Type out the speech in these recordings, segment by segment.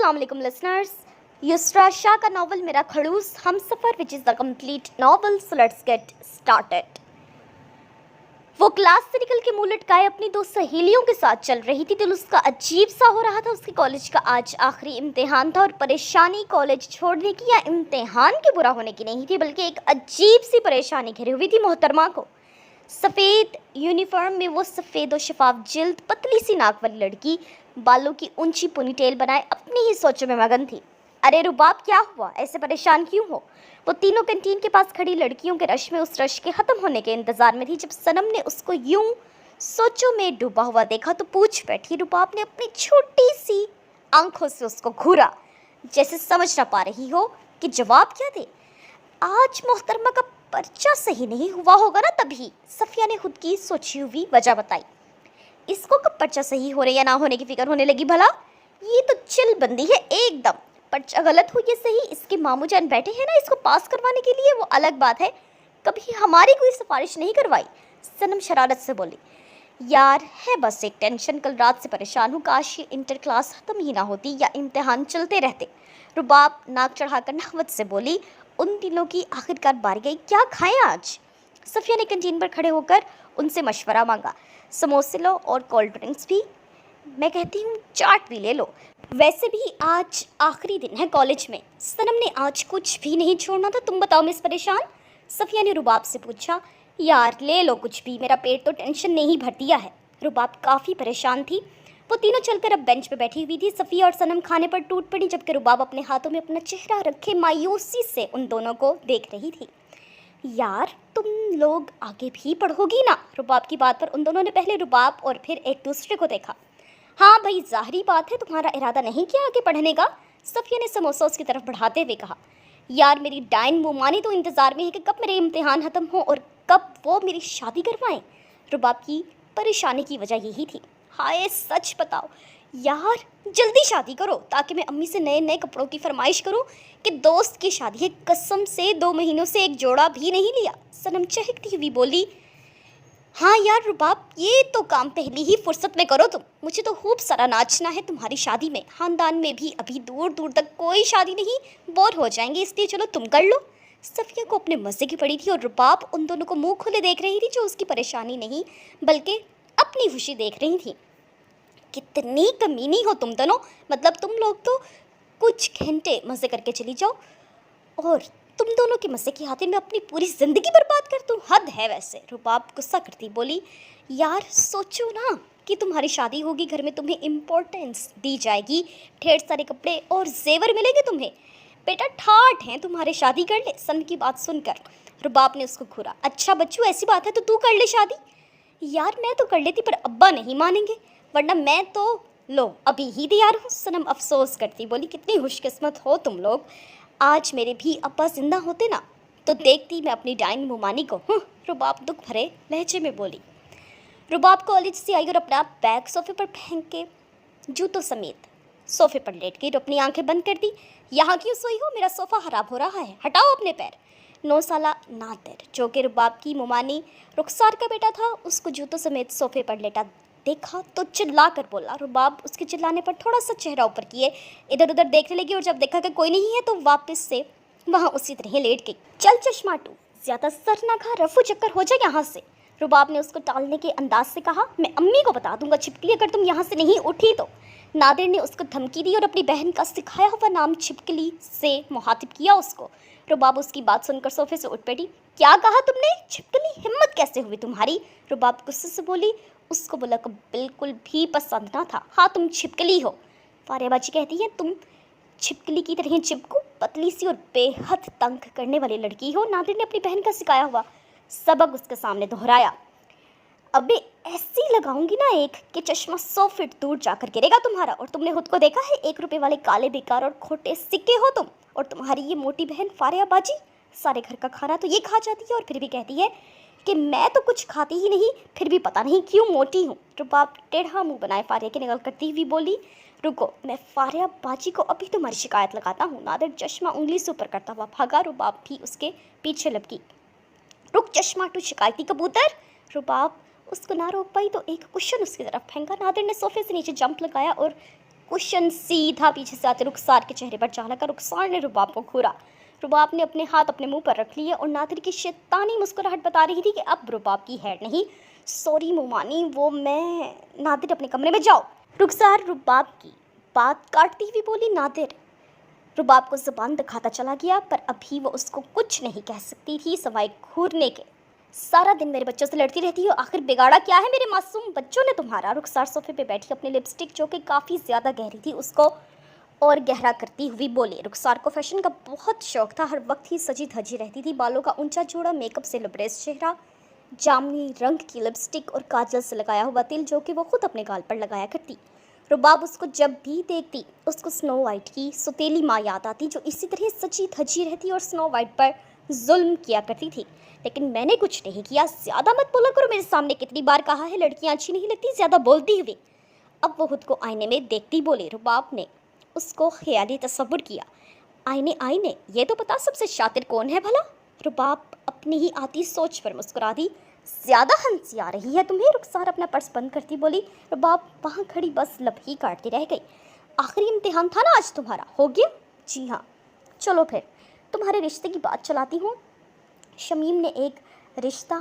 अस्सलाम वालेकुम लिसनर्स। युसरा शाह का novel Mera Khadoos Humsafar which is the complete novel, so let's get started. वो क्लास से निकल के मुंह लटकाए अपनी दो सहेलियों के साथ चल रही थी। दिल उसका अजीब सा हो रहा था। उसके कॉलेज का आज आखिरी इम्तिहान था और परेशानी कॉलेज छोड़ने की या इम्तिहान के बुरा होने की नहीं थी, बल्कि एक अजीब सी परेशानी घिरी हुई थी मोहतरमा को। सफ़ेद यूनिफॉर्म में वो सफ़ेद और शफाफ जिल्द, पतली सी नाक वाली लड़की बालों की ऊंची पोनीटेल बनाए अपनी ही सोचों में मगन थी। अरे रुबाब, क्या हुआ? ऐसे परेशान क्यों हो? वो तीनों कैंटीन के पास खड़ी लड़कियों के रश में उस रश के ख़त्म होने के इंतज़ार में थी। जब सनम ने उसको यूं सोचों में डूबा हुआ देखा तो पूछ बैठी। रुबाब ने अपनी छोटी सी आंखों से उसको घूरा, जैसे समझ ना पा रही हो कि जवाब क्या दे। आज मोहतरमा का पर्चा सही नहीं हुआ होगा ना, तभी सफिया ने खुद की सोची हुई वजह बताई। इसको कब पर्चा सही होने या ना होने की फिक्र होने लगी भला? ये तो चिल बंदी है एकदम। पर्चा गलत हो ये सही, इसके मामू जान बैठे हैं ना इसको पास करवाने के लिए, वो अलग बात है। कभी हमारी कोई सिफारिश नहीं करवाई। सनम शरारत से बोली। यार है बस एक टेंशन, कल रात से परेशान हूँ। काश ये इंटर क्लास खत्म ही ना होती या इम्तिहान चलते रहते। रुबाब नाक चढ़ाकर नहवत से बोली। उन दिनों की आखिरकार बारी गई। क्या खाएं आज? सफिया ने कैंटीन पर खड़े होकर उनसे मशवरा मांगा। समोसे लो और कोल्ड ड्रिंक्स भी। मैं कहती हूँ चाट भी ले लो। वैसे भी आज आखिरी दिन है कॉलेज में। सनम ने आज कुछ भी नहीं छोड़ना था। तुम बताओ मिस परेशान? सफिया ने रुबाब से पूछा। यार ले लो कुछ भी, मेरा पेट तो टेंशन ने ही भर दिया है। रुबाब काफ़ी परेशान थी। वो तीनों चलकर अब बेंच पे बैठी हुई थी। सफिया और सनम खाने पर टूट पड़ी, जबकि रुबाब अपने हाथों में अपना चेहरा रखे मायूसी से उन दोनों को देख रही थी। यार तुम लोग आगे भी पढ़ोगी ना? रुबाब की बात पर उन दोनों ने पहले रुबाब और फिर एक दूसरे को देखा। हाँ भाई, जाहिरी बात है तुम्हारा इरादा नहीं किया आगे पढ़ने का। सफिया ने समोसा उसकी तरफ बढ़ाते हुए कहा। यार मेरी डाइन मुमानी तो इंतज़ार में है कि कब मेरे इम्तिहान ख़त्म हो और कब वो मेरी शादी करवाएं। रुबाब की परेशानी की वजह यही थी। हाय सच बताओ यार, जल्दी शादी करो ताकि मैं अम्मी से नए नए कपड़ों की फरमाइश करूं कि दोस्त की शादी है। कसम से 2 महीनों से एक जोड़ा भी नहीं लिया। सनम चहकती हुई बोली। हाँ यार रुबाब, ये तो काम पहली ही फुर्सत में करो तुम। मुझे तो खूब सारा नाचना है तुम्हारी शादी में। खानदान में भी अभी दूर दूर तक कोई शादी नहीं, बोर हो जाएंगे, इसलिए चलो तुम कर लो। सफिया को अपने मज़े की पड़ी थी और रुबाब उन दोनों को मुंह खुले देख रही थी, जो उसकी परेशानी नहीं बल्कि अपनी खुशी देख रही थी। कितनी कमीनी हो तुम दोनों, मतलब तुम लोग तो कुछ घंटे मज़े करके चली जाओ और तुम दोनों के मज़े की खातिर मैं अपनी पूरी ज़िंदगी बर्बाद कर दूँ। हद है वैसे। रुबाब गुस्सा करती बोली। यार सोचो ना कि तुम्हारी शादी होगी, घर में तुम्हें इम्पोर्टेंस दी जाएगी, ढेर सारे कपड़े और जेवर मिलेंगे तुम्हें। बेटा ठाठ हैं तुम्हारे, शादी कर ले। सन की बात सुनकर रुबाब ने उसको घूरा। अच्छा बच्चू ऐसी बात है तो तू कर ले शादी। यार मैं तो कर लेती पर अब्बा नहीं मानेंगे, वरना मैं तो लो अभी ही तैयार हूँ। सनम अफसोस करती बोली। कितनी खुशकिस्मत हो तुम लोग, आज मेरे भी अब्बा जिंदा होते ना तो देखती मैं अपनी डाइन मुमानी को। रुबाब दुख भरे लहजे में बोली। रुबाब कॉलेज से आई और अपना बैग सोफे पर फेंक के जूतों समेत सोफे पर लेट गई और अपनी आंखें बंद कर दी। यहाँ क्यों सोई हो? मेरा सोफ़ा ख़राब हो रहा है, हटाओ अपने पैर। 9 साला नादिर, जो कि रुबाब की मुमानी रुखसार का बेटा था, उसको जूतों समेत सोफे पर लेटा देखा तो चिल्ला कर बोला। रुबाब उसके चिल्लाने पर थोड़ा सा चेहरा ऊपर किए इधर उधर देखने लगी और जब देखा कि कोई नहीं है तो वापस से वहाँ उसी तरह लेट गई। चल चश्माटू, ज़्यादा सर ना खा, रफू चक्कर हो जाए यहाँ से। रुबाब ने उसको टालने के अंदाज से कहा। मैं अम्मी को बता दूंगा छिपकली, अगर तुम यहाँ से नहीं उठी तो। नादिर ने उसको धमकी दी और अपनी बहन का सिखाया हुआ नाम छिपकली से मुखातिब किया उसको। रुबाब उसकी बात सुनकर सोफे से उठ बैठी। क्या कहा तुमने? छिपकली? हिम्मत कैसे हुई तुम्हारी? रुबाब गुस्से से बोली। उसको बोला को बिल्कुल भी पसंद ना था। हाँ तुम छिपकली हो। फारियाबाजी कहती है तुम छिपकली की तरह चिपको, पतली सी और बेहद तंग करने वाली लड़की हो। नादिर ने अपनी बहन का सिखाया हुआ सबक उसके सामने दोहराया। अबे ऐसी लगाऊंगी ना एक कि चश्मा 100 फीट दूर जाकर गिरेगा तुम्हारा। और तुमने खुद को देखा है? 1 रुपए वाले काले बेकार और खोटे सिक्के हो तुम। और तुम्हारी ये मोटी बहन फारियाबाजी सारे घर का खाना तो ये खा जाती है और फिर भी कहती है कि मैं तो कुछ खाती ही नहीं, फिर भी पता नहीं क्यों मोटी हूँ। रुबाब टेढ़ा मुंह बनाए फारिया की नकल करती हुई बोली। रुको, मैं फारियाबाजी को अभी तुम्हारी शिकायत लगाता हूँ। नादिर चश्मा उंगली से ऊपर करता हुआ भागा। रुबाब भी उसके पीछे लपकी। रुक चश्माटू शिकायती कबूतर। रुबाब उसको ना रोक पाई तो एक कुशन उसकी तरफ फेंका। नादिर ने सोफे से नीचे जंप लगाया और कुशन सीधा पीछे से आते रुखसार के चेहरे पर जा लगा। रुखसार ने रुबाब को घूरा। रुबाब ने अपने हाथ अपने मुंह पर रख लिए और नादिर की शैतानी मुस्कुराहट बता रही थी कि अब रुबाब की हैर नहीं। सॉरी मोमानी, वो मैं। नादिर अपने कमरे में जाओ। रुखसार रुबाब की बात काटती हुई बोली। नादिर रुबाब को ज़ुबान दिखाता चला गया, पर अभी वो उसको कुछ नहीं कह सकती थी सिवाय घूरने के। सारा दिन मेरे बच्चों से लड़ती रहती हो, आखिर बिगाड़ा क्या है मेरे मासूम बच्चों ने तुम्हारा? रुखसार सोफे पे बैठी अपनी लिपस्टिक जो कि काफ़ी ज़्यादा गहरी थी उसको और गहरा करती हुई बोली। रुखसार को फैशन का बहुत शौक था, हर वक्त ही सजी धजी रहती थी। बालों का ऊंचा जोड़ा, मेकअप से लबरेज चेहरा, जामुनी रंग की लिपस्टिक और काजल से लगाया हुआ तिल जो कि वो खुद अपने गाल पर लगाया करती। रुबाब उसको जब भी देखती उसको स्नो वाइट की सुतीली माँ याद आती जो इसी तरह सची धजी रहती और स्नो वाइट पर जुल्म किया करती थी। लेकिन मैंने कुछ नहीं किया, ज़्यादा मत बोला करो मेरे सामने। कितनी बार कहा है लड़कियाँ अच्छी नहीं लगती ज़्यादा बोलती हुई। अब वो खुद को आईने में देखती बोली। रुबाब ने उसको ख्याली तसव्वुर किया। आईने आईने, ये तो पता सबसे शातिर कौन है भला? रुबाब अपनी ही आती सोच पर मुस्कुरा दी। ज़्यादा हंसी आ रही है तुम्हें? रुखसार अपना पर्स बंद करती बोली। रुबाब वहाँ खड़ी बस लब ही काटती रह गई। आखिरी इम्तिहान था ना आज तुम्हारा, हो गया? जी हाँ। चलो फिर तुम्हारे रिश्ते की बात चलाती हूँ। शमीम ने एक रिश्ता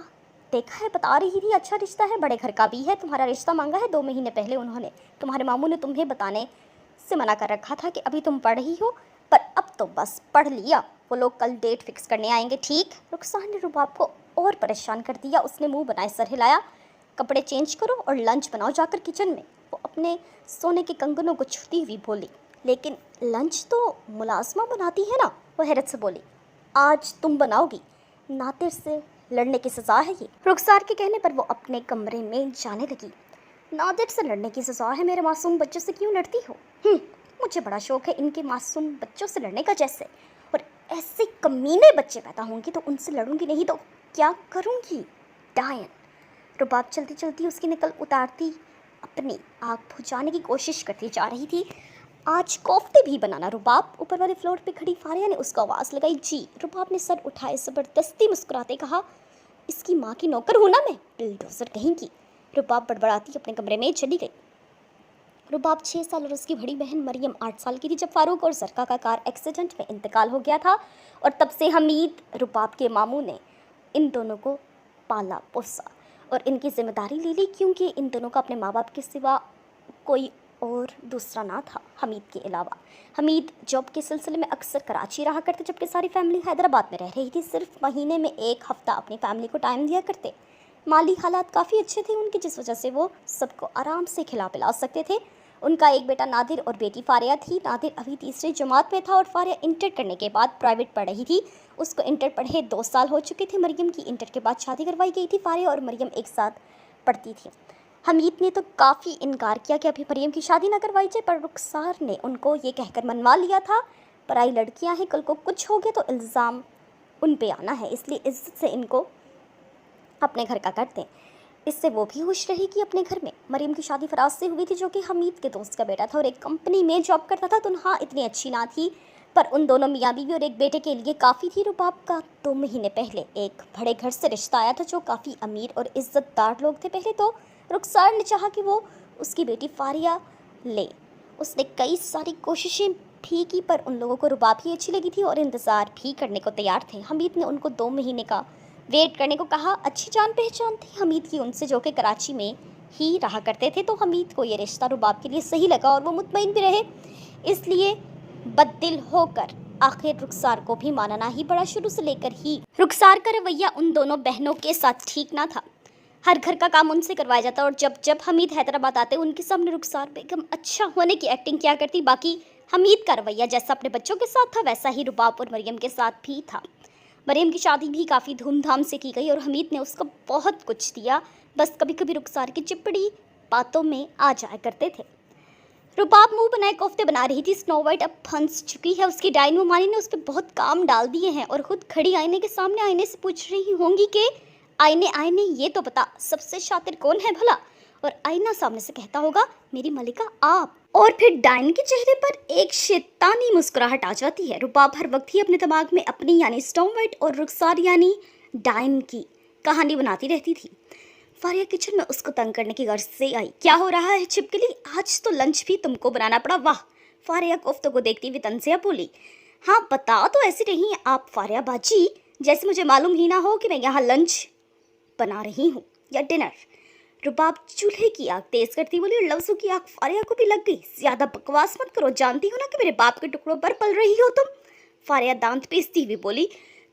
देखा है, बता रही थी अच्छा रिश्ता है, बड़े घर का भी है। तुम्हारा रिश्ता मांगा है 2 महीने पहले उन्होंने। तुम्हारे मामू ने तुम्हें बताने से मना कर रखा था कि अभी तुम पढ़ रही हो, पर अब तो बस पढ़ लिया। वो लोग कल डेट फिक्स करने आएंगे, ठीक? रुखसार ने रुबाब को और परेशान कर दिया। उसने मुंह बनाए सर हिलाया। कपड़े चेंज करो और लंच बनाओ जाकर किचन में। वो अपने सोने के कंगनों को छूती हुई बोली। लेकिन लंच तो मुलाजमा बनाती है ना? वो हैरत से बोली। आज तुम बनाओगी? नादिर से लड़ने की सज़ा है ये। रुखसार के कहने पर वो अपने कमरे में जाने लगी। नादिर से लड़ने की सज़ा है? मेरे मासूम बच्चों से क्यों लड़ती हो? मुझे बड़ा शौक है इनके मासूम बच्चों से लड़ने का। जैसे और ऐसे कमीने बच्चे पैदा होंगे तो उनसे लड़ूंगी, नहीं तो क्या करूंगी? डायन। रुबाब चलती चलती उसकी नकल उतारती अपनी आग बुझाने की कोशिश करती जा रही थी। आज कोफ्ते भी बनाना रुबाब। ऊपर वाले फ्लोर पे खड़ी फारिया ने उसको आवाज़ लगाई। जी। रुबाब ने सर उठाए ज़बरदस्ती मुस्कुराते कहा, इसकी माँ की नौकर हूँ ना मैं, बिल्डोजर कहीं की। रुबाब बड़बड़ाती अपने कमरे में चली गई। रुबाब 6 साल और उसकी बड़ी बहन मरियम 8 साल की थी जब फारूक और जरका का कार एक्सीडेंट में इंतकाल हो गया था। और तब से हमीद रुबाब के मामू ने इन दोनों को पाला पोसा और इनकी जिम्मेदारी ले ली, क्योंकि इन दोनों का अपने माँ बाप के सिवा कोई और दूसरा ना था हमीद के अलावा। हमीद जॉब के सिलसिले में अक्सर कराची रहा करते जबकि सारी फैमिली हैदराबाद में रह रही थी। सिर्फ महीने में 1 हफ्ता अपनी फैमिली को टाइम दिया करते। माली हालात काफ़ी अच्छे थे उनके, जिस वजह से वो सबको आराम से खिला पिला सकते थे। उनका एक बेटा नादिर और बेटी फारिया थी। नादिर अभी तीसरी जमात में था और फारिया इंटर करने के बाद प्राइवेट पढ़ रही थी। उसको इंटर पढ़े 2 साल हो चुके थे। मरियम की इंटर के बाद शादी करवाई गई थी। फारिया और मरियम एक साथ पढ़ती थी। हमीद ने तो काफ़ी इनकार किया कि अभी मरियम की शादी ना करवाई जाए, पर रुखसार ने उनको ये कहकर मनवा लिया था, पराई लड़कियां हैं, कल को कुछ हो गया तो इल्ज़ाम उन पे आना है, इसलिए इज्जत से इनको अपने घर का करते हैं। इससे वो भी खुश रही कि अपने घर में। मरियम की शादी फराज से हुई थी जो कि हमीद के दोस्त का बेटा था और एक कंपनी में जॉब करता था। तनख्वाह इतनी अच्छी ना थी, पर उन दोनों मियाँ बीवी और एक बेटे के लिए काफ़ी थी। रुबाब का 2 महीने पहले एक बड़े घर से रिश्ता आया था जो काफ़ी अमीर और इज्जतदार लोग थे। पहले तो रुखसार ने चाहा कि वो उसकी बेटी फारिया ले। उसने कई सारी कोशिशें भी की, पर उन लोगों को रुबाब ही अच्छी लगी थी और इंतज़ार भी करने को तैयार थे। हमीद ने उनको 2 महीने का वेट करने को कहा। अच्छी जान पहचान थी हमीद की उनसे, जो कि कराची में ही रहा करते थे, तो हमीद को ये रिश्ता रुबाब के लिए सही लगा और वो मुतमईन भी रहे। इसलिए बददिल होकर आखिर रुखसार को भी मानना ही पड़ा। शुरू से लेकर ही रुखसार का रवैया उन दोनों बहनों के साथ ठीक ना था। हर घर का काम उनसे करवाया जाता और जब जब हमीद हैदराबाद आते उनके सामने रुखसार बेगम अच्छा होने की एक्टिंग किया करती। बाकी हमीद का रवैया जैसा अपने बच्चों के साथ था वैसा ही रुबाब और मरियम के साथ भी था। मरियम की शादी भी काफ़ी धूमधाम से की गई और हमीद ने उसको बहुत कुछ दिया, बस कभी कभी रुखसार की चिपड़ी बातों में आ जाया करते थे। रुबाब मुंह बनाए कोफ्ते बना रही थी। स्नो वाइट अब फंस चुकी है। उसकी डायनो मानी ने उस पर बहुत काम डाल दिए हैं और खुद खड़ी आईने के सामने आईने से पूछ रही होंगी कि आईने आईने ये तो बता सबसे शातिर कौन है भला? और आईना सामने से कहता होगा मेरी मलिका आप। और फिर डायन के चेहरे पर एक शैतानी मुस्कुराहट आ जाती है। रुबाब हर वक्त ही अपने दिमाग में अपनी यानी स्नो वाइट और रुखसार यानी डायन की कहानी बनाती रहती थी। फारिया किचन में उसको तंग करने की गर्ज से आई। क्या हो रहा है छिपकली, आज तो लंच भी तुमको बनाना पड़ा, वाह। फारिया कोफ्तों को देखती हुई तंजिया बोली। हाँ बता तो ऐसी रही आप फारिया बाजी, जैसे मुझे मालूम ही ना हो कि मैं यहाँ लंच बना रही हूँ या डिनर। रुबाब चूल्हे की आग तेज करती बोली और लफ्जों की आग फारिया को भी लग गई। ज्यादा बकवास मत करो, जानती हो ना कि मेरे बाप के टुकड़ों पर पल रही हो तुम। फारिया दांत पीसती हुई बोली।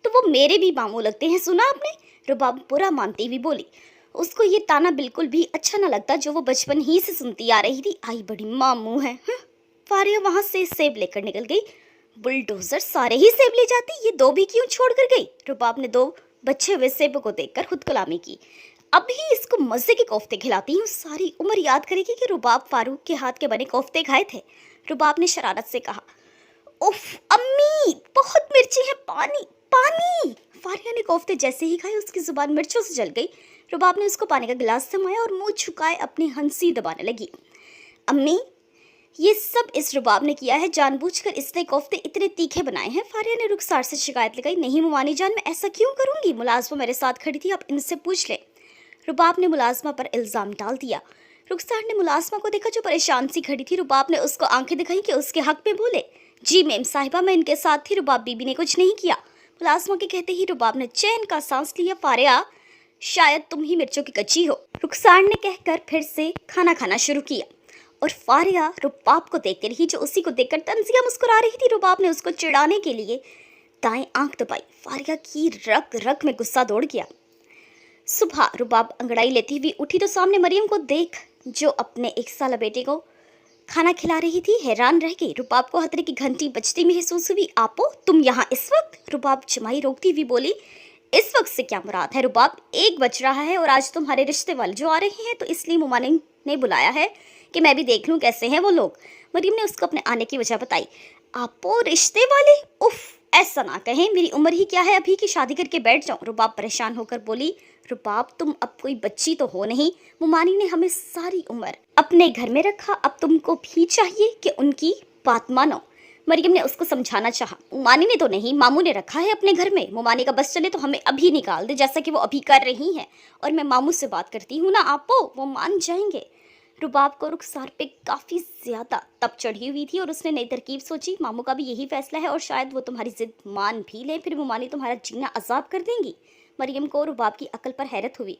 तो वो मेरे भी मामू लगते हैं, सुना आपने। रुबाब बुरा मानती हुई बोली। उसको ये ताना बिल्कुल भी अच्छा न लगता जो वो बचपन ही से सुनती आ रही थी। आई बड़ी मामू है। फारिया वहां से सेब लेकर निकल गई। बुलडोजर सारे ही सेब ले जाती, ये दो भी क्यों छोड़ कर गई। रुबाब ने दो बच्चे हुए सेबों को देखकर खुद गुलामी की। अभी इसको मजे के कोफ्ते खिलाती हूँ, सारी उम्र याद करेगी कि रुबाब फारूक के हाथ के बने कोफ्ते खाए थे। रुबाब ने शरारत से कहा। उफ अम्मी, बहुत मिर्ची है, पानी पानी। फारिया ने कोफ्ते जैसे ही खाए उसकी जुबान मिर्चों से जल गई। रुबाब ने उसको पानी का गिलास थमाया और मुंह झुकाए अपनी हंसी दबाने लगी। अम्मी, ये सब इस रुबाब ने किया है, जानबूझकर इसने कोफ्ते इतने तीखे बनाए हैं। फारिया ने रुखसार से शिकायत लगाई। नहीं मुमानी जान, मैं ऐसा क्यों करूंगी, मुलाजमा मेरे साथ खड़ी थी, आप इनसे पूछ ले। रुबाब ने मुलाजमा पर इल्जाम डाल दिया। रुखसार ने मुलाजमा को देखा जो परेशान सी खड़ी थी। रुबाब ने उसको आंखें दिखाई कि उसके हक में बोले। जी मेम साहिबा, मैं इनके साथ थी, रुबाब बीबी ने कुछ नहीं किया। मुलाजमा के कहते ही रुबाब ने चैन का सांस लिया। फारिया, शायद तुम ही मिर्चों की कच्ची हो, रुखसार ने कहकर फिर से खाना खाना शुरू किया। और फारिया रुबाब को देखते रही जो उसी को देखकर तंजिया मुस्कुरा रही थी। रुबाब ने उसको चिढ़ाने के लिए दाएं आंख दबाई। फारिया की रग रग में गुस्सा दौड़ गया। सुबह रुबाब अंगड़ाई लेती हुई उठी तो सामने मरियम को देख जो अपने 1 साल बेटे को खाना खिला रही थी, हैरान रह गई। रुबाब को खतरे की घंटी बजती महसूस हुई। आपो, तुम यहाँ इस वक्त। रुबाब जमाई रोकती हुई बोली। इस वक्त से क्या मुराद है रुबाब, 1 बज रहा है और आज तुम्हारे रिश्ते वाले जो आ रहे हैं, तो इसलिए मुमानी ने बुलाया है कि मैं भी देख लूं कैसे हैं वो लोग। मरियम ने उसको अपने आने की वजह बताई। आपो, रिश्ते वाले, उफ ऐसा ना कहें, मेरी उम्र ही क्या है अभी की शादी करके बैठ जाऊं। रुबाब परेशान होकर बोली। रुबाब, तुम अब कोई बच्ची तो हो नहीं, मुमानी ने हमें सारी उम्र अपने घर में रखा, अब तुमको भी चाहिए कि उनकी बात मानो। मरियम ने उसको समझाना चाहा। मुमानी ने तो नहीं, मामू ने रखा है अपने घर में, मुमानी का बस चले तो हमें अभी निकाल दे जैसा कि वो अभी कर रही हैं, और मैं मामू से बात करती हूँ ना आपो, वो मान जाएंगे। रुबाब को रुखसार पे काफ़ी ज़्यादा तप चढ़ी हुई थी और उसने नई तरकीब सोची। मामू का भी यही फैसला है और शायद वो तुम्हारी जिद मान भी ले, फिर मुमानी तुम्हारा जीना अजाब कर देंगी। मरियम को रुबाब की अकल पर हैरत हुई।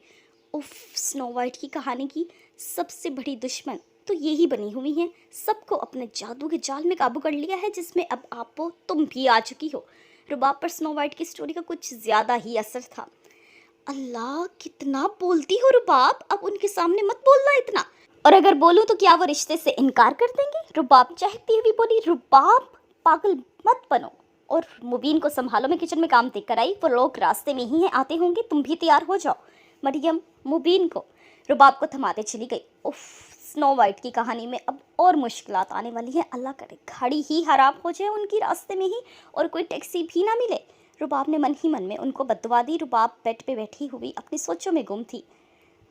उफ, स्नो वाइट की कहानी की सबसे बड़ी दुश्मन तो यही बनी हुई हैं, सबको अपने जादू के जाल में काबू कर लिया है, जिसमें अब आपो तुम भी आ चुकी हो। रुबाब पर स्नो वाइट की स्टोरी का कुछ ज़्यादा ही असर था। अल्लाह, कितना बोलती हो रुबाब, अब उनके सामने मत बोलना इतना, और अगर बोलूं तो क्या वो रिश्ते से इनकार कर देंगे। रुबाब चाहती हुई बोली। रुबाब, पागल मत बनो और मुबीन को संभालो, मैं किचन में काम देख कर आई, वो लोग रास्ते में ही हैं, आते होंगे, तुम भी तैयार हो जाओ। मरियम मुबीन को रुबाब को थमाते चली गई। उफ, स्नो वाइट की कहानी में अब और मुश्किलात आने वाली हैं। अल्लाह करे गाड़ी ही खराब हो जाए उनकी रास्ते में ही और कोई टैक्सी भी ना मिले। रुबाब ने मन ही मन में उनको बददुआ दी। रुबाब बेड पे बैठी हुई अपनी सोचों में गुम थी।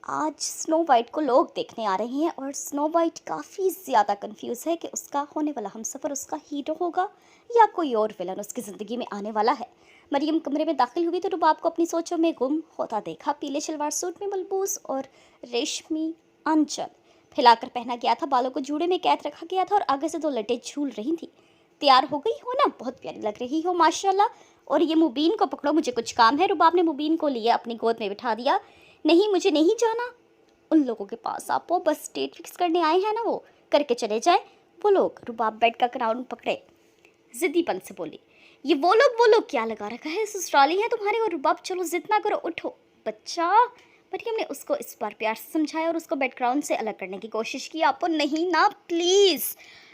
आज स्नो वाइट को लोग देखने आ रहे हैं और स्नो वाइट काफ़ी ज़्यादा कंफ्यूज है कि उसका होने वाला हमसफ़र उसका हीरो होगा या कोई और विलन उसकी ज़िंदगी में आने वाला है। मरियम कमरे में दाखिल हुई तो रुबाब को अपनी सोचों में गुम होता देखा। पीले शलवार सूट में मलबूस और रेशमी अंचल फैलाकर पहना गया था, बालों को जूड़े में कैद रखा गया था और आगे से 2 लटें झूल रही थी। तैयार हो गई हो ना, बहुत प्यारी लग रही हो माशाल्लाह। और ये मुबीन को पकड़ो, मुझे कुछ काम है। रुबाब ने मुबीन को लिया अपनी गोद में बिठा दिया। नहीं, मुझे नहीं जाना उन लोगों के पास, आप वो बस डेट फिक्स करने आए हैं ना, वो करके चले जाए वो लोग। रुबाब बेड का क्राउन पकड़े जिद्दीपन से बोली। ये वो लोग क्या लगा रखा है, ससुराली हैं तुम्हारे। और रुबाब, चलो जिद ना करो, उठो बच्चा। मरियम ने उसको इस बार प्यार से समझाया और उसको बेड ग्राउंड से अलग करने की कोशिश की। आपको नहीं ना प्लीज़।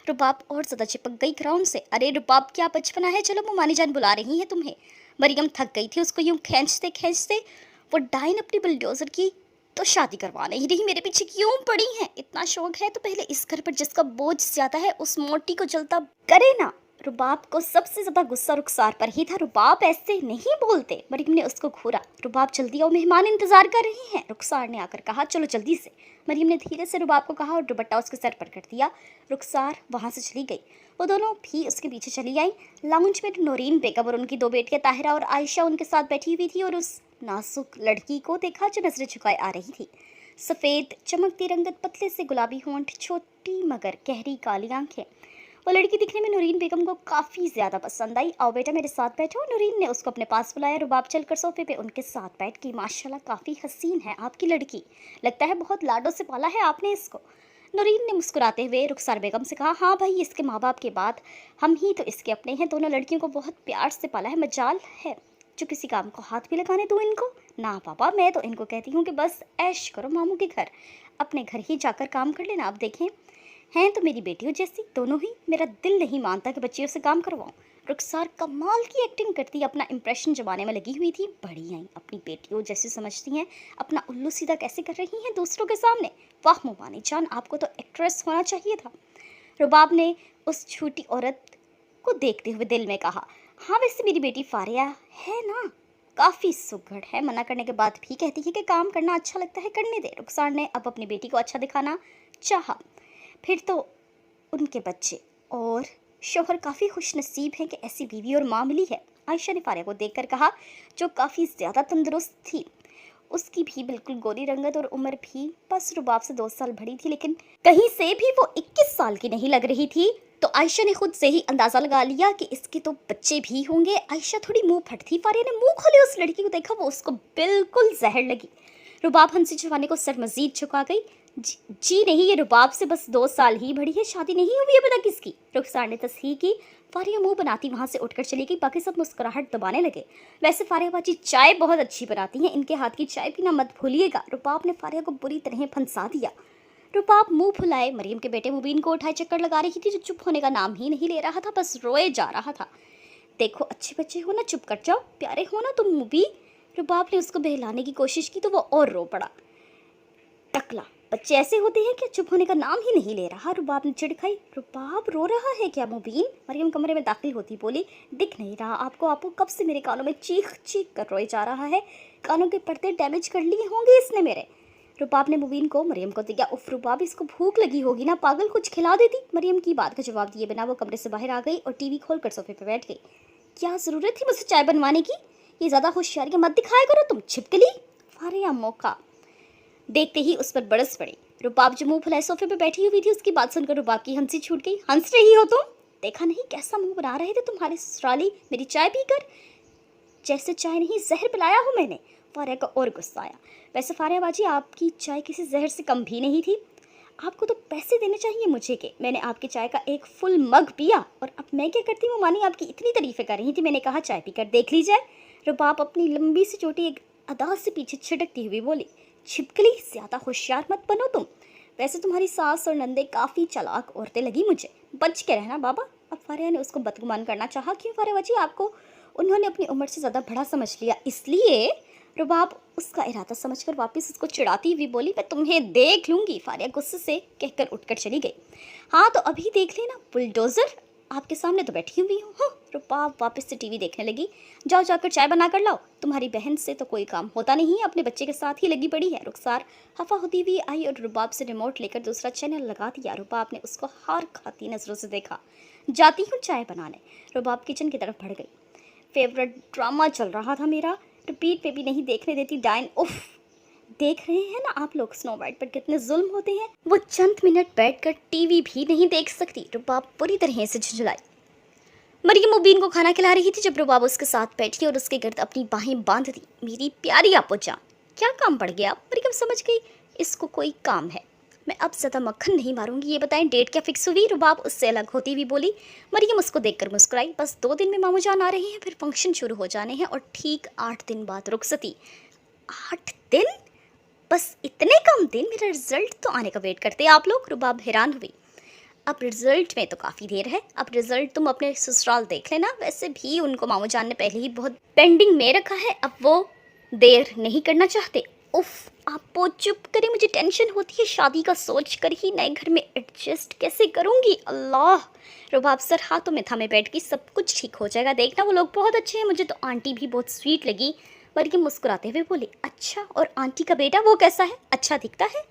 रुबाब और ज़्यादा चिपक गई ग्राउंड से। अरे रुबाब, क्या बचपना है, चलो मुमानी जान बुला रही हैं तुम्हें। मरियम थक गई थी उसको यूँ खींचते खींचते। वो डाइन अपनी बुलडोज़र की तो शादी करवा नहीं रही, मेरे पीछे क्यों पड़ी हैं। इतना शौक है तो पहले इस घर पर जिसका बोझ ज़्यादा है उस मोटी को जलता करे ना। रुबाब को सबसे ज़्यादा गुस्सा रुखसार पर ही था। रुबाब, ऐसे नहीं बोलते। मरियम ने उसको घूरा। रुबाब, जल्दी आओ, मेहमान इंतजार कर रहे हैं। रुखसार ने आकर कहा। चलो जल्दी से। मरियम ने धीरे से रुबाब को कहा और दुपट्टा उसके सर पर कर दिया। रुखसार वहाँ से चली गई। वो दोनों भी उसके पीछे चली आई। लाउंज में नौरीन बेगम और उनकी 2 बेटियां ताहिरा और आयशा उनके साथ बैठी हुई थी और उस नाजुक लड़की को देखा जो नजरें झुकाए आ रही थी। सफ़ेद चमकती रंगत, पतले से गुलाबी होंठ, छोटी मगर गहरी काली आंखें। वो लड़की दिखने में नूरीन बेगम को काफ़ी ज़्यादा पसंद आई। आओ बेटा मेरे साथ बैठो। नूरीन ने उसको अपने पास बुलाया। रुबाब चलकर सोफे पे उनके साथ बैठ गई। माशाल्लाह काफ़ी हसीन है आपकी लड़की, लगता है बहुत लाडों से पाला है आपने इसको। नूरीन ने मुस्कुराते हुए रुखसार बेगम से कहा, हाँ भाई, इसके माँ बाप के बाद हम ही तो इसके अपने हैं। दोनों लड़कियों को बहुत प्यार से पाला है। मजाल है जो किसी काम को हाथ भी लगाने दो इनको। ना पापा, मैं तो इनको कहती हूँ कि बस ऐश करो मामू के घर, अपने घर ही जाकर काम कर लेना। आप देखें, हैं तो मेरी बेटियों जैसी दोनों ही। मेरा दिल नहीं मानता कि बच्चियों से काम करवाऊँ। रुखसार कमाल की एक्टिंग करती, अपना इंप्रेशन जमाने में लगी हुई थी। बड़ी आई, अपनी बेटियों जैसी समझती हैं, अपना उल्लू सीधा कैसे कर रही हैं दूसरों के सामने। वाह मुबानी जान, आपको तो एक्ट्रेस होना चाहिए था। रुबाब ने उस छोटी औरत को देखते हुए दिल में कहा, हाँ वैसे मेरी बेटी फारिया है ना, काफ़ी सुघड़ है। मना करने के बाद भी कहती है कि काम करना अच्छा लगता है, करने दे। रुखसार ने अब अपनी बेटी को अच्छा दिखाना चाहा। फिर तो उनके बच्चे और शोहर काफ़ी खुश नसीब हैं कि ऐसी बीवी और माँ मिली है। आयशा ने फारिया को देखकर कहा, जो काफ़ी ज़्यादा तंदुरुस्त थी। उसकी भी बिल्कुल गोरी रंगत और उम्र भी बस रुबाब से 2 साल बड़ी थी, लेकिन कहीं से भी वो 21 साल की नहीं लग रही थी। तो आयशा ने खुद से ही अंदाज़ा लगा लिया कि इसके तो बच्चे भी होंगे। आयशा थोड़ी मुंह फट थी। फारिया ने मुंह खोले उस लड़की को देखा, वो उसको बिल्कुल जहर लगी। रुबाब हंसी छुपाने को सर मजीद झुका गई। जी नहीं, ये रुबाब से बस 2 साल ही बड़ी है, शादी नहीं हुई है पता किसकी। रुखसार ने तस्हीर की। फारिया मुंह बनाती वहां से उठकर चली गई। बाकी सब मुस्कुराहट दबाने लगे। वैसे फारिया बाजी चाय बहुत अच्छी बनाती हैं, इनके हाथ की चाय पीना मत भूलिएगा। रुबाब ने फारिया को बुरी तरह फंसा दिया। रुबाब मुंह फुलाए मरियम के बेटे मुबीन को उठाए चक्कर लगा रही थी, जो चुप होने का नाम ही नहीं ले रहा था, बस रोए जा रहा था। देखो अच्छे बच्चे हो ना, चुप कर जाओ, प्यारे हो ना तुम मुबीन। रुबाब ने उसको बहलाने की कोशिश की तो वो और रो पड़ा। टकला, बच्चे ऐसे होते हैं क्या, चुप होने का नाम ही नहीं ले रहा। रुबाब ने चिढ़ खाई। रुबाब रो रहा है क्या मुबीन? मरियम कमरे में दाखिल होती बोली, दिख नहीं रहा आपको? आपको कब से मेरे कानों में चीख चीख कर रोए जा रहा है? कानों के पर्दे डैमेज कर लिए होंगे इसने मेरे। रुबाब ने मुबीन को मरियम को दिया। उफ रुबाब, इसको भूख लगी होगी ना, पागल, कुछ खिला देती। मरियम की बात का जवाब दिए बिना वो कमरे से बाहर आ गई और टीवी खोलकर सोफे पर बैठ गई। क्या ज़रूरत थी मुझसे चाय बनवाने की? ये ज़्यादा होशियारी मत दिखाया करो तुम, छिपकली। फारिया मौका देखते ही उस पर बरस पड़ी। रुबाब जो मुंह फुलाए सोफे पे बैठी हुई थी, उसकी बात सुनकर रुबाब की हंसी छूट गई। हंस रही हो तुम? देखा नहीं कैसा मुंह बना रहे थे तुम्हारे ससुराली मेरी चाय पीकर? जैसे चाय नहीं जहर पिलाया हो मैंने। फारिया का और गुस्सा आया। वैसे फारिया बाजी, आपकी चाय किसी जहर से कम भी नहीं थी। आपको तो पैसे देने चाहिए मुझे के मैंने आपकी चाय का एक फुल मग पिया। और अब मैं क्या करती हूँ? मानी आपकी इतनी तारीफें कर रही थी, मैंने कहा चाय पीकर देख ली जाए। रुबाब अपनी लंबी सी चोटी एक अदा से पीछे छिटकती हुई बोली, छिपकली, ज़्यादा होशियार मत बनो तुम। वैसे तुम्हारी सास और नंदे काफ़ी चालाक औरतें लगी मुझे, बच के रहना बाबा। अब फारिया ने उसको बदगुमान करना चाहा। क्यों फारिया बाजी, आपको उन्होंने अपनी उम्र से ज़्यादा बड़ा समझ लिया इसलिए? रुबाब उसका इरादा समझकर वापस उसको चिढ़ाती हुई बोली, मैं तुम्हें देख लूँगी। फारिया गुस्से से कहकर उठकर चली गई। हाँ तो अभी देख लेना बुलडोज़र, आपके सामने तो बैठी हुई हूँ। हाँ। रुबाब वापस से टीवी देखने लगी। जाओ जाकर चाय बना कर लाओ, तुम्हारी बहन से तो कोई काम होता नहीं है, अपने बच्चे के साथ ही लगी पड़ी है। रुखसार हफा होती हुई आई और रुबाब से रिमोट लेकर दूसरा चैनल लगा दिया। रुबाब ने उसको हार खाती नज़रों से देखा। जाती हूँ चाय बनाने। रुबाब किचन की तरफ बढ़ गई। फेवरेट ड्रामा चल रहा था मेरा, रिपीट पे भी नहीं देखने देती डायन। उफ, देख रहे हैं ना आप लोग स्नो वाइट पर कितने जुल्म होते हैं। वो चंद मिनट बैठकर टीवी भी नहीं देख सकती। रुबाब पूरी तरह से झुंझुलाई। मरियम मुबीन को खाना खिला रही थी जब रुबाब उसके साथ बैठी और उसके गर्द अपनी बाहें बांध दी। मेरी प्यारी आपो जान, क्या काम पड़ गया? मरियम समझ गई इसको कोई काम है। मैं अब ज़्यादा मक्खन नहीं मारूंगी, ये बताएं डेट क्या फिक्स हुई? रुबाब उससे अलग होती हुई बोली। मरियम उसको देखकर मुस्कुराई। बस 2 दिन में मामू जान आ रहे हैं, फिर फंक्शन शुरू हो जाने हैं और ठीक 8 दिन बाद रुखसती। 8 दिन? बस इतने कम दिन? मेरा रिजल्ट तो आने का वेट करते आप लोग। रुबाब हैरान हुई। अब रिजल्ट में तो काफ़ी देर है, अब रिजल्ट तुम अपने ससुराल देख लेना। वैसे भी उनको मामू जान ने पहले ही बहुत पेंडिंग में रखा है, अब वो देर नहीं करना चाहते। उफ, आप वो चुप करें, मुझे टेंशन होती है शादी का सोच कर ही। नए घर में एडजस्ट कैसे करूँगी अल्लाह। रुबाब सर हाथों में थामे बैठ गई। सब कुछ ठीक हो जाएगा, देखना वो लोग बहुत अच्छे हैं, मुझे तो आंटी भी बहुत स्वीट लगी। मरियम मुस्कुराते हुए बोली, अच्छा और आंटी का बेटा वो कैसा है, अच्छा दिखता है?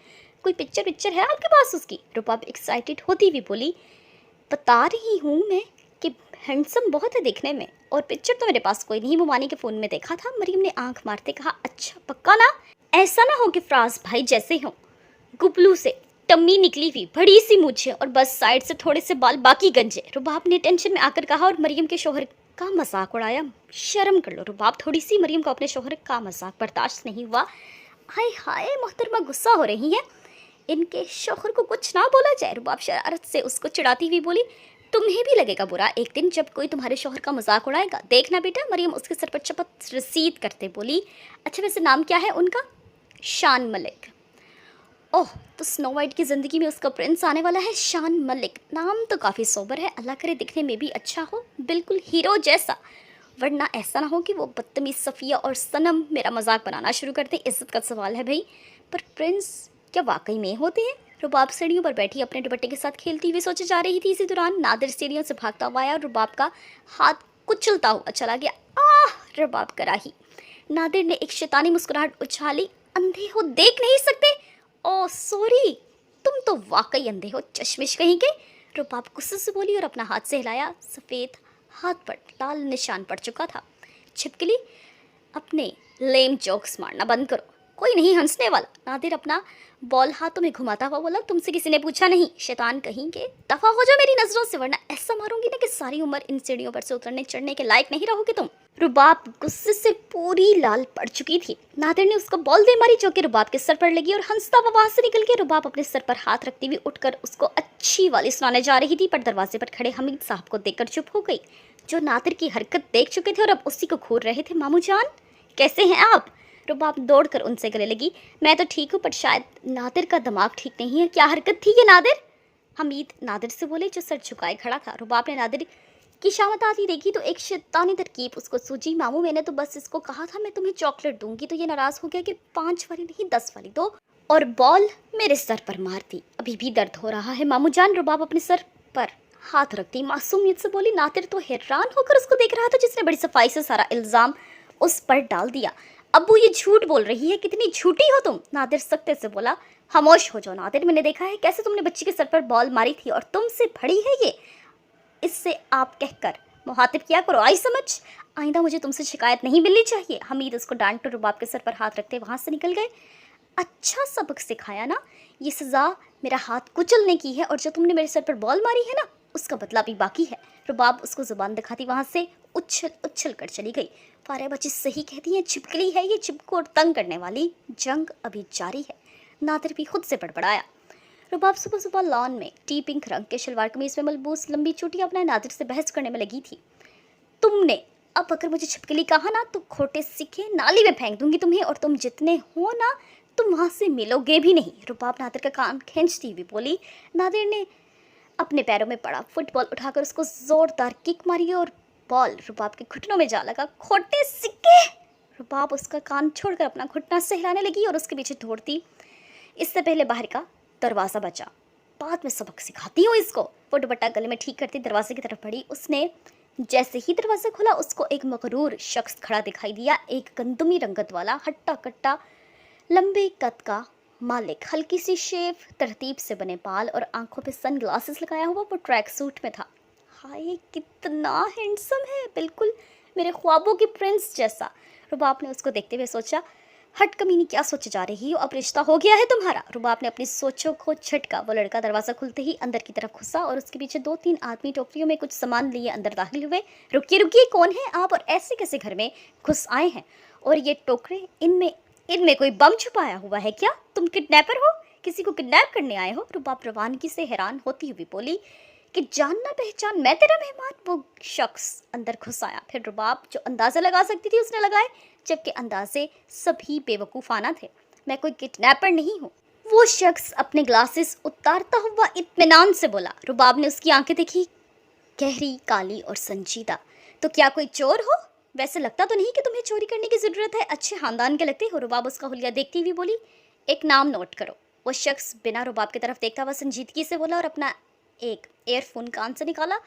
कोई पिक्चर है आपके पास उसकी? रुबाब एक्साइटेड होती हुई बोली, बता रही हूँ मैं कि हैंडसम बहुत है देखने में, और पिक्चर तो मेरे पास कोई नहीं, मुमानी के फ़ोन में देखा था। मरियम ने आंख मारते कहा, अच्छा पक्का ना? ऐसा ना हो कि फराज भाई जैसे हों, गुबलू से टम्मी निकली हुई, बड़ी सी मूछें और बस साइड से थोड़े से बाल, बाकी गंजे। रुबाब ने टेंशन में आकर कहा और मरियम के शोहर का मजाक उड़ाया। शर्म कर लो रुबाब, थोड़ी सी मरियम को अपने शोहर का मजाक बर्दाश्त नहीं हुआ। हाय हाय, मोहतरमा गुस्सा हो रही हैं, इनके शोहर को कुछ ना बोला जाए। रुबाब शरारत से उसको चिढ़ाती हुई बोली, तुम्हें भी लगेगा बुरा एक दिन जब कोई तुम्हारे शोहर का मजाक उड़ाएगा, देखना बेटा। मरियम उसके सर पर चपत रसीद करते बोली। अच्छा वैसे नाम क्या है उनका? शान मलिक। ओह, तो स्नो वाइट की ज़िंदगी में उसका प्रिंस आने वाला है, शान मलिक। नाम तो काफ़ी सोबर है, अल्लाह करे दिखने में भी अच्छा हो, बिल्कुल हीरो जैसा। वरना ऐसा ना हो कि वो बदतमीज़ सफ़िया और सनम मेरा मजाक बनाना शुरू कर दे। इज्जत का सवाल है भाई, पर प्रिंस क्या वाकई में होते हैं? रुबाब सीढ़ियों पर बैठी अपने दुपट्टे के साथ खेलती हुई सोचे जा रही थी। इसी दौरान नादिर सीढ़ियों से भागता हुआ आया और रुबाब का हाथ कुचलता हुआ चला गया। आह, रुबाब कराही। नादिर ने एक शैतानी मुस्कुराहट उछाली। अंधे हो, देख नहीं सकते? ओह सॉरी, तुम तो वाकई अंधे हो, चश्मिश कहीं के। रुबाब गुस्से से बोली और अपना हाथ से हिलाया। सफ़ेद हाथ पर लाल निशान पड़ चुका था। छिपकली, अपने लेम जोक्स मारना बंद करो, कोई नहीं हंसने वाला। नादिर अपना बॉल हाथों में घुमाता हुआ बोला, तुमसे किसी ने पूछा नहीं, शैतान कहीं के, दफा हो जाओ मेरी नजरों से, वरना ऐसा मारूंगी ना कि सारी उम्र इन सीढ़ियों पर से उतरने चढ़ने के लायक नहीं रहोगे तुम। रुबाब गुस्से से पूरी लाल पड़ चुकी थी। नादिर ने उसको बॉल दे मारी जो कि रुबाब के सर पर लगी और हंसता हुआ वहां से निकल गया। रुबाब अपने सर पर हाथ रखती हुई उठकर उसको अच्छी वाली सुनाने जा रही थी, पर दरवाजे पर खड़े हमीद साहब को देखकर चुप हो गई, जो नादिर की हरकत देख चुके थे और अब उसी को घूर रहे थे। मामू जान, कैसे हैं आप? रुबाब दौड़कर उनसे गले लगी। मैं तो ठीक हूँ, पर शायद नादिर का दिमाग ठीक नहीं है। क्या हरकत थी ये नादिर? हमीद नादिर से बोले, जो सर झुकाए खड़ा था। रुबाब ने नादिर की शामत आती देखी तो एक शैतानी तरकीब उसको सूझी। मामू, मैंने तो बस इसको कहा था मैं तुम्हें चॉकलेट दूंगी, तो ये नाराज हो गया कि 5 वाली नहीं 10 वाली दो, और बॉल मेरे सर पर मार दी। अभी भी दर्द हो रहा है मामू जान। रुबाब अपने सर पर हाथ रखती मासूमियत से बोली। नादिर तो हैरान होकर उसको देख रहा था, जिसने बड़ी सफाई से सारा इल्जाम उस पर डाल दिया। अब्बू ये झूठ बोल रही है, कितनी झूठी हो तुम। नादिर सख्ते से बोला। खामोश हो जाओ नादिर, मैंने देखा है कैसे तुमने बच्ची के सर पर बॉल मारी थी और तुमसे भड़ी है ये। इससे आप कहकर मुहातिब किया करो, आई समझ। आइंदा मुझे तुमसे शिकायत नहीं मिलनी चाहिए। हमीद उसको डांट कर रुबाब के सर पर हाथ रखते वहां से निकल गए। अच्छा सबक सिखाया ना, ये सज़ा मेरा हाथ कुचलने की है और जो तुमने मेरे सर पर बॉल मारी है ना, उसका बदला भी बाकी है। रुबाब उसको जुबान दिखाती वहां से उछल उछल कर चली गई। फारे बच्ची सही कहती हैं, छिपकली है ये, चिपको और तंग करने वाली। जंग अभी जारी है। नादिर भी खुद से बड़बड़ाया। रुबाब सुबह सुबह लॉन में टी पिंक रंग के शलवार कमीज में मलबूस लंबी चूटियां अपना नादिर से बहस करने में लगी थी। तुमने अब अगर मुझे छिपकली कहा ना तो खोटे सिक्के नाली में फेंक दूंगी तुम्हें, और तुम जितने हो ना तुम वहां से मिलोगे भी नहीं। रुबाब नादिर का कान खींचती हुई बोली। नादिर ने अपने पैरों में पड़ा फुटबॉल उठाकर उसको जोरदार किक मारी और बॉल रुबाब के घुटनों में जा लगा। खोटे सिक्के! रुबाब उसका कान छोड़कर अपना घुटना सहलाने लगी और उसके पीछे दौड़ती। इससे पहले बाहर का दरवाज़ा बचा, बाद में सबक सिखाती हूँ इसको। वो दुपट्टा गले में ठीक करती दरवाजे की तरफ बढ़ी। उसने जैसे ही दरवाज़ा खुला उसको एक मगरूर शख्स खड़ा दिखाई दिया। एक गंदमी रंगत वाला हट्टा कट्टा लंबे कद का मालिक, हल्की सी शेव, तरतीब से बने बाल और आंखों पे सन ग्लासेस लगाया हुआ वो ट्रैक सूट में था। हाय कितना हैंडसम है, बिल्कुल मेरे ख्वाबों की प्रिंस जैसा। रुबाब ने उसको देखते हुए सोचा, हट कमीनी क्या सोचे जा रही हो, अब रिश्ता हो गया है तुम्हारा। रुबाब ने अपनी सोचों को झटका। वो लड़का दरवाज़ा खुलते ही अंदर की तरफ घुसा और उसके पीछे 2-3 आदमी टोकरियों में कुछ सामान लिए अंदर दाखिल हुए। रुकिए रुकिए, कौन है आप और ऐसे कैसे घर में घुस आए हैं? और ये टोकरे, इनमें कोई बम छुपाया हुआ है क्या? तुम किडनैपर हो, किसी को किडनैप करने आए हो? रुबाब रवानगी से हैरान होती हुई बोली कि जान ना पहचान, मैं तेरा मेहमान। वो शख्स अंदर घुस आया। फिर रुबाब जो अंदाज़ा लगा सकती थी उसने लगाए, जबकि अंदाजे सभी बेवकूफ़ाना थे। मैं कोई किडनैपर नहीं हूँ। वो शख्स अपने ग्लासेस उतारता हुआ इत्मीनान से बोला। रुबाब ने उसकी आंखें देखी, गहरी, काली और संजीदा। तो क्या कोई चोर हो? वैसे लगता तो नहीं कि तुम्हें चोरी करने की ज़रूरत है, अच्छे ख़ानदान के लगते हो। रुबाब उसका हुलिया देखती हुई बोली, एक नाम नोट करो। वो शख्स बिना रुबाब की तरफ देखता हुआ संजीदगी से बोला और अपना एक एयरफोन कान से निकाला।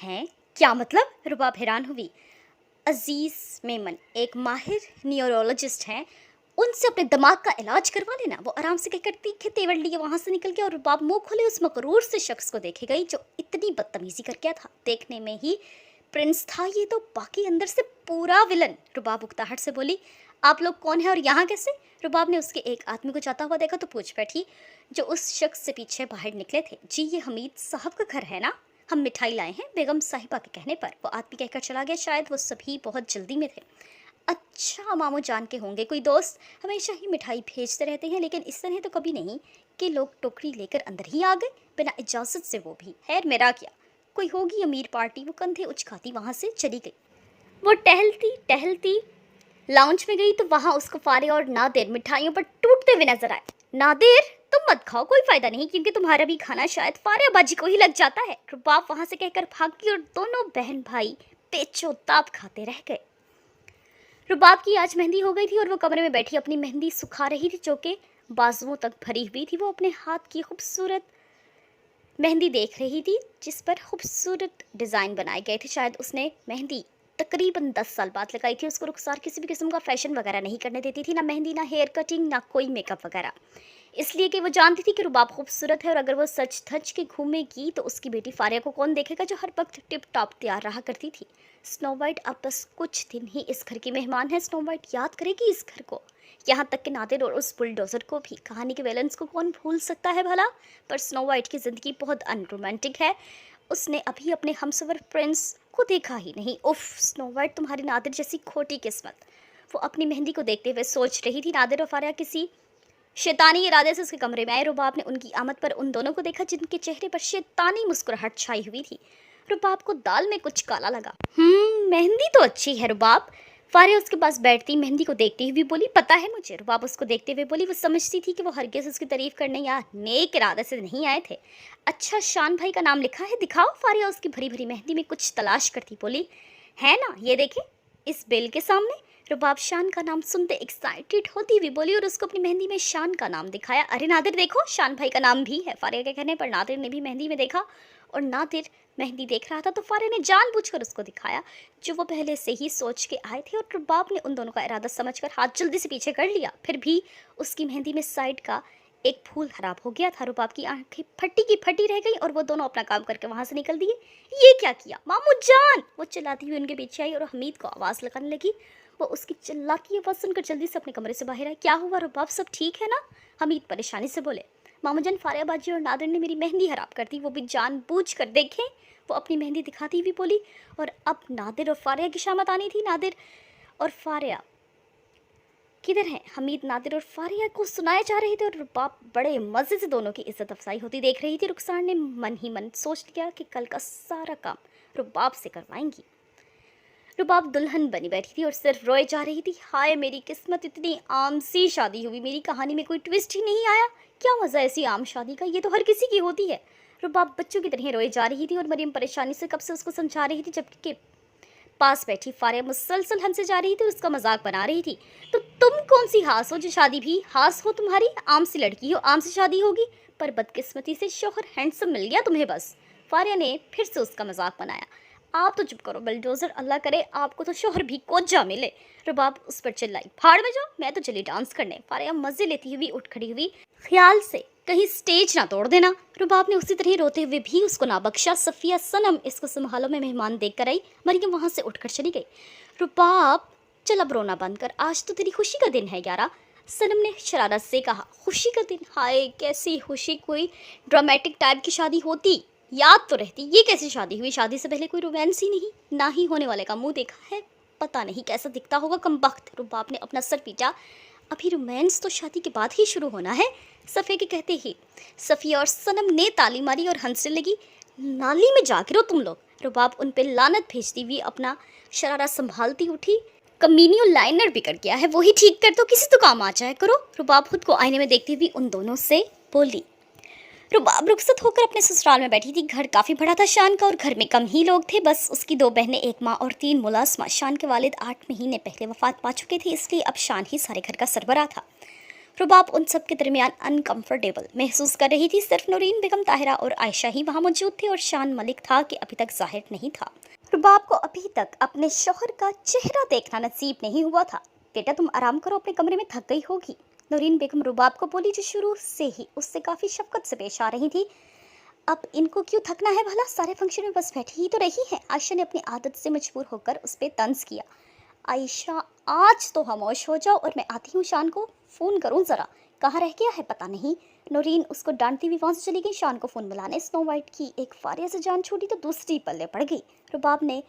हैं, क्या मतलब? रुबाब हैरान हुई। अजीज़ मेमन एक माहिर न्यूरोलॉजिस्ट हैं, उनसे अपने दिमाग का इलाज करवा लेना। वो आराम से कहकर तीखे तेवर लिए वहाँ से निकल गया और रुबाब मुंह खोले उस मकरूर से शख्स को देखे गई जो इतनी बदतमीजी कर गया था। देखने में ही प्रिंस था ये तो, बाकी अंदर से पूरा विलन। रुबाब उकताहट से बोली, आप लोग कौन है और यहाँ कैसे? रुबाब ने उसके एक आदमी को जाता हुआ देखा तो पूछ बैठी, जो उस शख्स से पीछे बाहर निकले थे। जी ये हमीद साहब का घर है ना? हम मिठाई लाए हैं। बेगम साहिबा के कहने पर वो आदमी कहकर चला गया। शायद वो सभी बहुत जल्दी में थे। अच्छा, मामू जान के होंगे, कोई दोस्त हमेशा ही मिठाई भेजते रहते हैं, लेकिन इस तरह तो कभी नहीं कि लोग टोकरी लेकर अंदर ही आ गए बिना इजाज़त से, वो भी। खैर मेरा क्या, कोई होगी अमीर पार्टी। वो कंधे उचकाती वहाँ से चली गई। वो टहलती टहलती लाउंज में गई तो वहाँ उसको फारे और नादिर मिठाइयों पर टूटते हुए नजर आए। नादिर, तुम मत खाओ, कोई फायदा नहीं, क्योंकि तुम्हारा भी खाना शायद फारे बाजी को ही लग जाता है। रुबाब वहाँ से कहकर भागी और दोनों बहन भाई पेचोताप खाते रह गए। रुबाब की आज मेहंदी हो गई थी और वो कमरे में बैठी अपनी मेहंदी सुखा रही थी, जो कि बाजुओं तक भरी हुई थी। वो अपने हाथ की खूबसूरत मेहंदी देख रही थी, जिस पर खूबसूरत डिज़ाइन बनाए गए थे। शायद उसने मेहंदी तकरीबन 10 साल बाद लगाई थी। उसको रुखसार किसी भी किस्म का फैशन वगैरह नहीं करने देती थी, ना मेहंदी, ना हेयर कटिंग, ना कोई मेकअप वगैरह, इसलिए कि वो जानती थी कि रुबाब खूबसूरत है और अगर वो सच धज के घूमेगी तो उसकी बेटी फारिया को कौन देखेगा, जो हर वक्त टिप टॉप तैयार रहा करती थी। स्नो वाइट अब बस कुछ दिन ही इस घर की मेहमान है। स्नो वाइट याद करेगी इस घर को, यहाँ तक कि नादिर और उस बुलडोजर को भी। कहानी के बैलेंस को कौन भूल सकता है भला? पर स्नो वाइट की ज़िंदगी बहुत अनरोमांटिक है। उसने अभी अपने हमसफर प्रिंस को देखा ही नहीं। उफ, स्नो वाइट तुम्हारी नादिर जैसी खोटी किस्मत। वो अपनी मेहंदी को देखते हुए सोच रही थी। नादिर और फारिया किसी शैतानी इरादे से उसके कमरे में आए। रुबाब ने उनकी आमद पर उन दोनों को देखा, जिनके चेहरे पर शैतानी मुस्कुराहट छाई हुई थी। रुबाब को दाल में कुछ काला लगा। मेहंदी तो अच्छी है रुबाब। फारिया उसके पास बैठती मेहंदी को देखती हुई बोली, पता है मुझे। रुबाब उसको देखते हुए बोली। वो समझती थी कि वो हरगिज़ उसकी तारीफ करने या नेक इरादे से नहीं आए थे। अच्छा, शान भाई का नाम लिखा है, दिखाओ। फारिया उसकी भरी भरी मेहंदी में कुछ तलाश करती बोली, है ना, ये देखे इस बेल के सामने। रुबाब शान का नाम सुनते एक्साइटेड होती हुई बोली और उसको अपनी मेहंदी में शान का नाम दिखाया। अरे नादिर देखो, शान भाई का नाम भी है। फारिया के कहने पर नादिर ने भी मेहंदी में देखा और नादिर मेहंदी देख रहा था तो फारिया ने जानबूझकर उसको दिखाया, जो वो पहले से ही सोच के आए थे। और रुबाब ने उन दोनों का इरादा समझकर हाथ जल्दी से पीछे कर लिया। फिर भी उसकी मेहंदी में साइड का एक फूल खराब हो गया था। रुबाब की आंखें फटी की फटी रह गई और वो दोनों अपना काम करके वहां से निकल दिए। ये क्या किया मामू जान? वो चिल्लाती हुई उनके पीछे आई और हमीद को आवाज़ लगाने लगी। वो उसकी चिल्लाती आवाज़ सुनकर जल्दी से अपने कमरे से बाहर आई। क्या हुआ रुबाब, सब ठीक है ना? हमीद परेशानी से बोले। मामूजान, फारिया बाजी और नादिर ने मेरी मेहंदी खराब कर दी, वो भी जानबूझकर। देखें, वो अपनी मेहंदी दिखाती हुई बोली। और अब नादिर और फारिया की शामत आनी थी। नादिर और फारिया किधर हैं? हमीद नादिर और फारिया को सुनाए जा रहे थे और रुबाब बड़े मज़े से दोनों की इज्जत अफजाई होती देख रही थी। रुखसार ने मन ही मन सोच लिया कि कल का सारा काम रुबाब से करवाएंगी। रुबाब दुल्हन बनी बैठी थी और सिर्फ रोए जा रही थी। हाय मेरी किस्मत, इतनी आम सी शादी हुई, मेरी कहानी में कोई ट्विस्ट ही नहीं आया। क्या मज़ा ऐसी आम शादी का, ये तो हर किसी की होती है। रुबाब बच्चों की तरह रोए जा रही थी और मरियम परेशानी से कब से उसको समझा रही थी, जबकि पास बैठी फारिया मुसलसल हंसे जा रही थी और उसका मजाक बना रही थी। तो तुम कौन सी हास हो जो शादी भी हास हो तुम्हारी? आम सी लड़की हो, आम से शादी होगी। पर बदकिस्मती से शोहर हैंडसम मिल गया तुम्हें बस। फारिया ने फिर से उसका मजाक बनाया। आप तो चुप करो बलडोजर, अल्लाह करे आपको तो शोहर भी कोजा मिले। रुबाब उस पर चिल्लाई, भाड़ में जाओ, मैं तो चली डांस करने। फारिया मजे लेती हुई उठ खड़ी हुई, ख्याल से कहीं स्टेज ना तोड़ देना। रुबाब ने उसी तरह रोते हुए भी उसको ना बख्शा। सफ़िया सनम इसको संभालो में मेहमान देख कर आई। मरियम वहाँ से उठकर चली गई। रुबाब चल अब रोना बंद कर, आज तो तेरी खुशी का दिन है यारा, सनम ने शरारत से कहा। खुशी का दिन? हाय कैसी खुशी, कोई ड्रामेटिक टाइप की शादी होती याद तो रहती। ये कैसी शादी हुई? शादी से पहले कोई रोमांस ही नहीं, ना ही होने वाले का मुंह देखा है, पता नहीं कैसा दिखता होगा कमबख्त। रुबाब ने अपना सर पीटा। अभी रोमांस तो शादी के बाद ही शुरू होना है। सफ़े के कहते ही सफ़िया और सनम ने ताली मारी और हंसने लगी। नाली में जा गिरो तुम लोग। रुबाब उन पर लानत भेजती हुई अपना शरारा संभालती उठी। कमीनियो लाइनर बिगड़ गया है, वही ठीक कर दो, किसी तो काम आ जाए करो। रुबाब खुद को आईने में देखती हुई उन दोनों से बोली। रुबाब रुखसत होकर अपने ससुराल में बैठी थी। घर काफ़ी बड़ा था शान का और घर में कम ही लोग थे, बस उसकी 2 बहनें, एक माँ और 3 मुलाजमा। शान के वालिद 8 महीने पहले वफात पा चुके थे, इसलिए अब शान ही सारे घर का सरबराह था। रुबाब उन सब के दरमियान अनकम्फर्टेबल महसूस कर रही थी। सिर्फ नूरीन बेगम, ताहिरा और आयशा ही वहाँ मौजूद थे और शान मलिक था कि अभी तक जाहिर नहीं था। रुबाब को अभी तक अपने शौहर का चेहरा देखना नसीब नहीं हुआ था। बेटा तुम आराम करो, अपने कमरे में थक गई होगी, नूरीन बेगम रुबाब को बोली, जो शुरू से ही उससे काफ़ी शफकत से पेश आ रही थी। अब इनको क्यों थकना है भला, सारे फंक्शन में बस बैठी ही तो रही है। आयशा ने अपनी आदत से मजबूर होकर उस पर तंज किया। आयशा, आज तो खामोश हो जाओ और मैं आती हूँ शान को फ़ोन करूँ ज़रा, कहाँ रह गया है पता नहीं। नौरीन उसको डांटती हुई वहाँ से चली गई शान को फ़ोन मिलाने। स्नो वाइट की एक फारिया से जान छूटी तो दूसरी पल्ले पड़ गई। रुबाब ने